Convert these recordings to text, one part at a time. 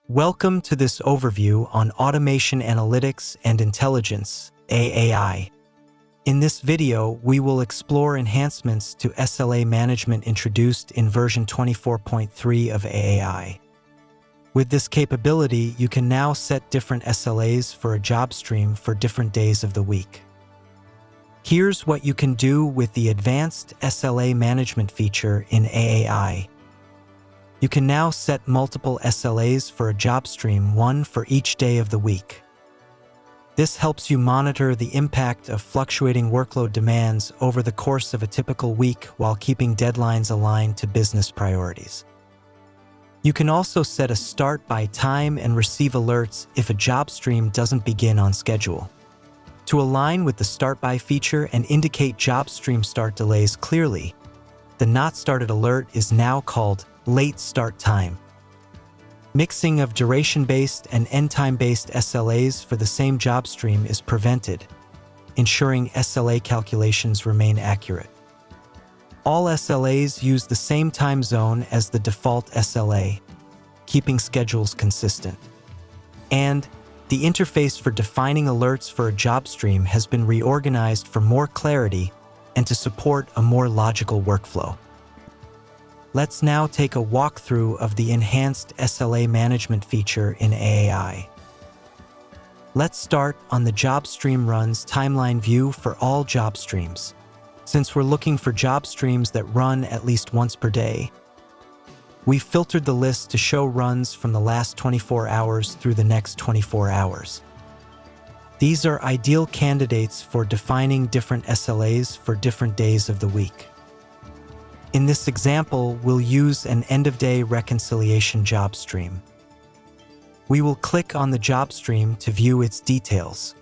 Welcome to this overview on Automation Analytics and Intelligence, AAI. In this video, we will explore enhancements to SLA management introduced in version 24.3 of AAI. With this capability, you can now set different SLAs for a job stream for different days of the week. Here's what you can do with the Advanced SLA Management feature in AAI. You can now set multiple SLAs for a job stream, one for each day of the week. This helps you monitor the impact of fluctuating workload demands over the course of a typical week while keeping deadlines aligned to business priorities. You can also set a start by time and receive alerts if a job stream doesn't begin on schedule. To align with the start by feature and indicate job stream start delays clearly, the not started alert is now called late start time. Mixing of duration-based and end-time-based SLAs for the same job stream is prevented, ensuring SLA calculations remain accurate. All SLAs use the same time zone as the default SLA, keeping schedules consistent. And the interface for defining alerts for a job stream has been reorganized for more clarity and to support a more logical workflow. Let's now take a walkthrough of the Enhanced SLA Management feature in AAI. Let's start on the Job Stream Runs timeline view for all job streams. Since we're looking for job streams that run at least once per day, we've filtered the list to show runs from the last 24 hours through the next 24 hours. These are ideal candidates for defining different SLAs for different days of the week. In this example, we'll use an end-of-day reconciliation job stream. We will click on the job stream to view its details.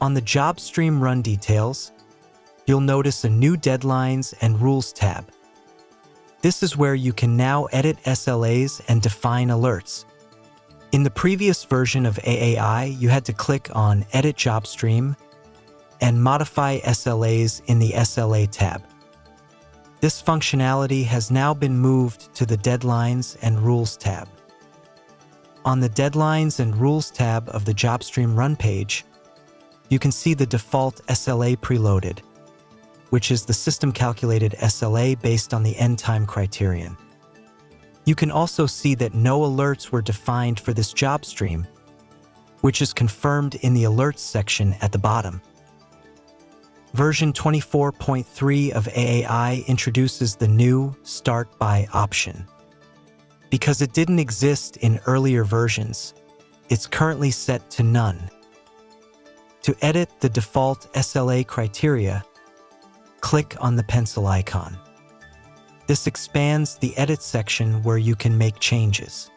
On the job stream run details, you'll notice a new Deadlines and Rules tab. This is where you can now edit SLAs and define alerts. In the previous version of AAI, you had to click on Edit Job Stream and Modify SLAs in the SLA tab. This functionality has now been moved to the Deadlines and Rules tab. On the Deadlines and Rules tab of the JobStream Run page, you can see the default SLA preloaded, which is the system-calculated SLA based on the end time criterion. You can also see that no alerts were defined for this job stream, which is confirmed in the Alerts section at the bottom. Version 24.3 of AAI introduces the new Start By option. Because it didn't exist in earlier versions, it's currently set to none. To edit the default SLA criteria, click on the pencil icon. This expands the Edit section where you can make changes.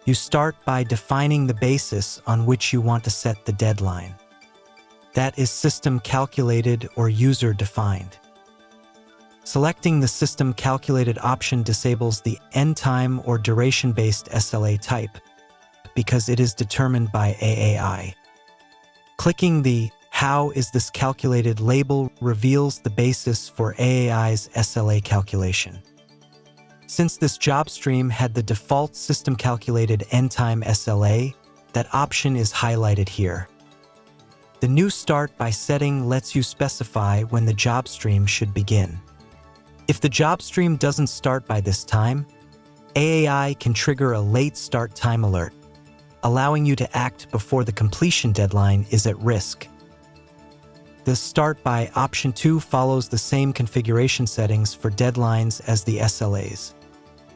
You start by defining the basis on which you want to set the deadline. That is system-calculated or user-defined. Selecting the system-calculated option disables the end-time or duration-based SLA type because it is determined by AAI. Clicking the How is this calculated label reveals the basis for AAI's SLA calculation. Since this job stream had the default system-calculated end-time SLA, that option is highlighted here. The new Start By setting lets you specify when the job stream should begin. If the job stream doesn't start by this time, AAI can trigger a late start time alert, allowing you to act before the completion deadline is at risk. The Start By option 2 follows the same configuration settings for deadlines as the SLAs.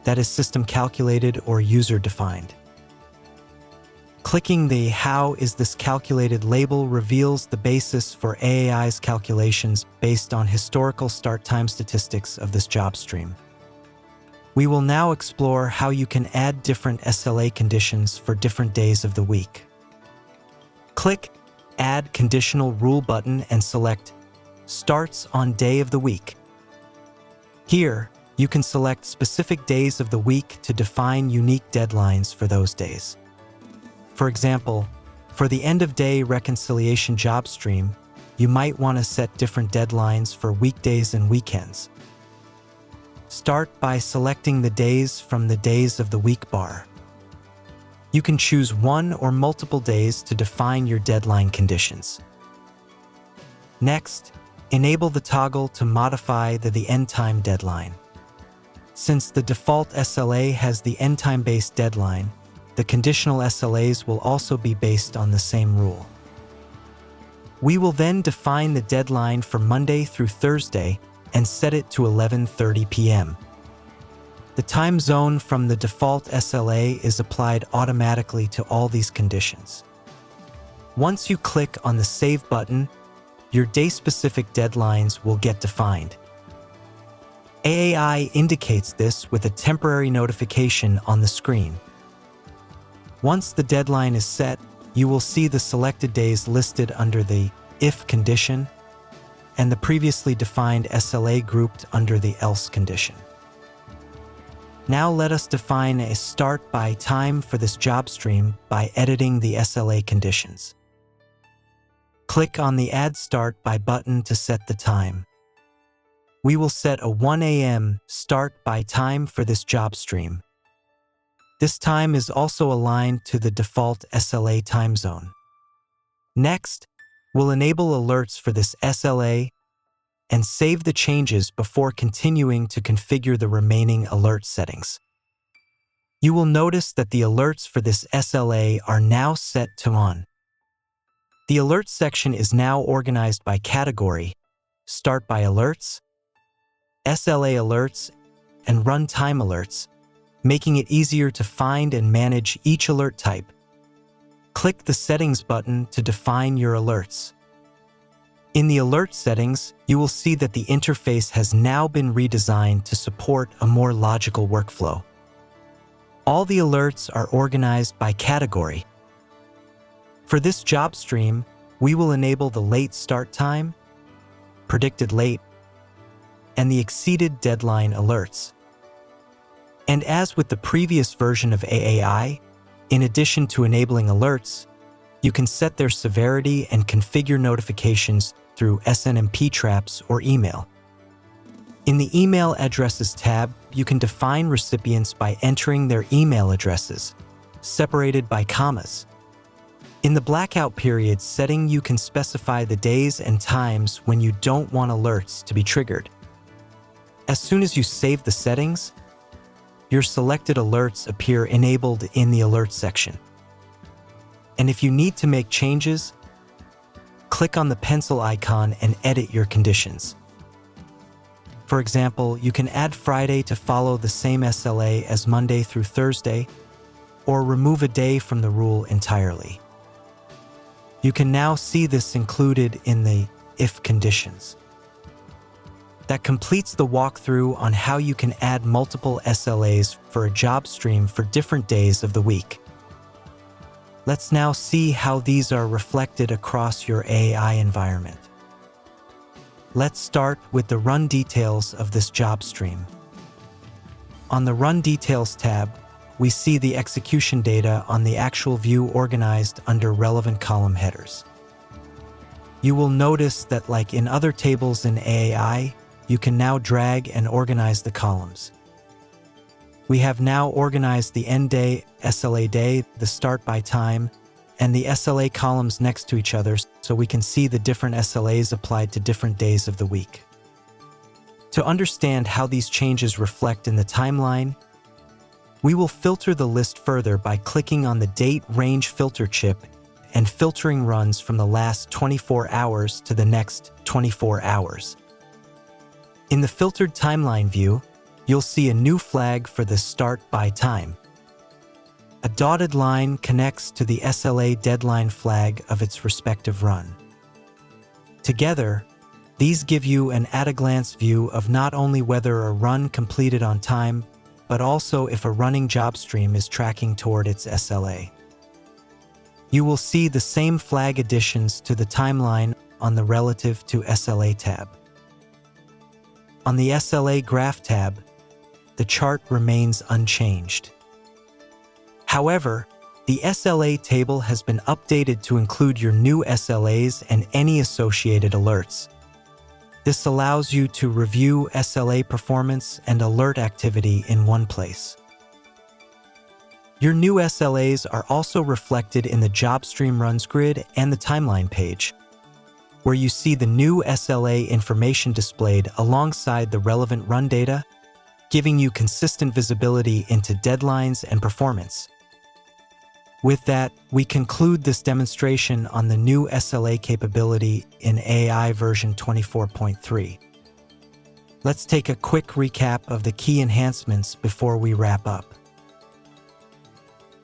That is system calculated or user defined. Clicking the How is this calculated label reveals the basis for AAI's calculations based on historical start time statistics of this job stream. We will now explore how you can add different SLA conditions for different days of the week. Click Add Conditional Rule button and select Starts on Day of the Week. Here, you can select specific days of the week to define unique deadlines for those days. For example, for the end-of-day reconciliation job stream, you might want to set different deadlines for weekdays and weekends. Start by selecting the days from the Days of the Week bar. You can choose one or multiple days to define your deadline conditions. Next, enable the toggle to modify the end time deadline. Since the default SLA has the end time-based deadline, the conditional SLAs will also be based on the same rule. We will then define the deadline for Monday through Thursday and set it to 11:30 p.m. The time zone from the default SLA is applied automatically to all these conditions. Once you click on the Save button, your day-specific deadlines will get defined. AAI indicates this with a temporary notification on the screen. Once the deadline is set, you will see the selected days listed under the If condition and the previously defined SLA grouped under the Else condition. Now let us define a start by time for this job stream by editing the SLA conditions. Click on the Add Start By button to set the time. We will set a 1 a.m. start by time for this job stream. This time is also aligned to the default SLA time zone. Next, we'll enable alerts for this SLA and save the changes before continuing to configure the remaining alert settings. You will notice that the alerts for this SLA are now set to on. The Alerts section is now organized by category, Start by Alerts, SLA Alerts, and Runtime Alerts, making it easier to find and manage each alert type. Click the Settings button to define your alerts. In the alert settings, you will see that the interface has now been redesigned to support a more logical workflow. All the alerts are organized by category. For this job stream, we will enable the late start time, predicted late, and the exceeded deadline alerts. And as with the previous version of AAI, in addition to enabling alerts, you can set their severity and configure notifications through SNMP traps or email. In the Email Addresses tab, you can define recipients by entering their email addresses, separated by commas. In the blackout period setting, you can specify the days and times when you don't want alerts to be triggered. As soon as you save the settings, your selected alerts appear enabled in the Alert section. And if you need to make changes, click on the pencil icon and edit your conditions. For example, you can add Friday to follow the same SLA as Monday through Thursday, or remove a day from the rule entirely. You can now see this included in the If conditions. That completes the walkthrough on how you can add multiple SLAs for a job stream for different days of the week. Let's now see how these are reflected across your AAI environment. Let's start with the run details of this job stream. On the Run Details tab, we see the execution data on the actual view organized under relevant column headers. You will notice that, like in other tables in AAI, you can now drag and organize the columns. We have now organized the end day, SLA day, the start by time, and the SLA columns next to each other so we can see the different SLAs applied to different days of the week. To understand how these changes reflect in the timeline, we will filter the list further by clicking on the Date Range Filter chip and filtering runs from the last 24 hours to the next 24 hours. In the filtered timeline view, you'll see a new flag for the Start by Time. A dotted line connects to the SLA deadline flag of its respective run. Together, these give you an at-a-glance view of not only whether a run completed on time, but also if a running job stream is tracking toward its SLA. You will see the same flag additions to the timeline on the Relative to SLA tab. On the SLA Graph tab, the chart remains unchanged. However, the SLA table has been updated to include your new SLAs and any associated alerts. This allows you to review SLA performance and alert activity in one place. Your new SLAs are also reflected in the JobStream runs grid and the timeline page, where you see the new SLA information displayed alongside the relevant run data, giving you consistent visibility into deadlines and performance. With that, we conclude this demonstration on the new SLA capability in AAI version 24.3. Let's take a quick recap of the key enhancements before we wrap up.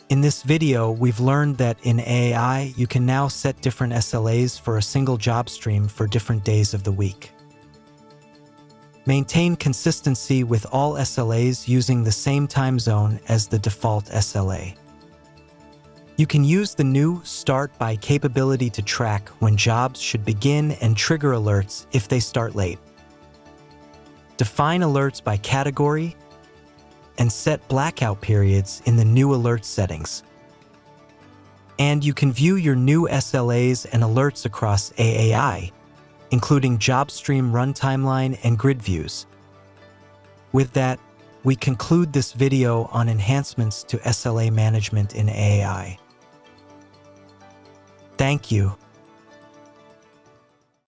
In this video, we've learned that in AAI, you can now set different SLAs for a single job stream for different days of the week. Maintain consistency with all SLAs using the same time zone as the default SLA. You can use the new Start By capability to track when jobs should begin and trigger alerts if they start late. Define alerts by category and set blackout periods in the new alert settings. And you can view your new SLAs and alerts across AAI, including JobStream run timeline and grid views. With that, we conclude this video on enhancements to SLA management in AAI. Thank you.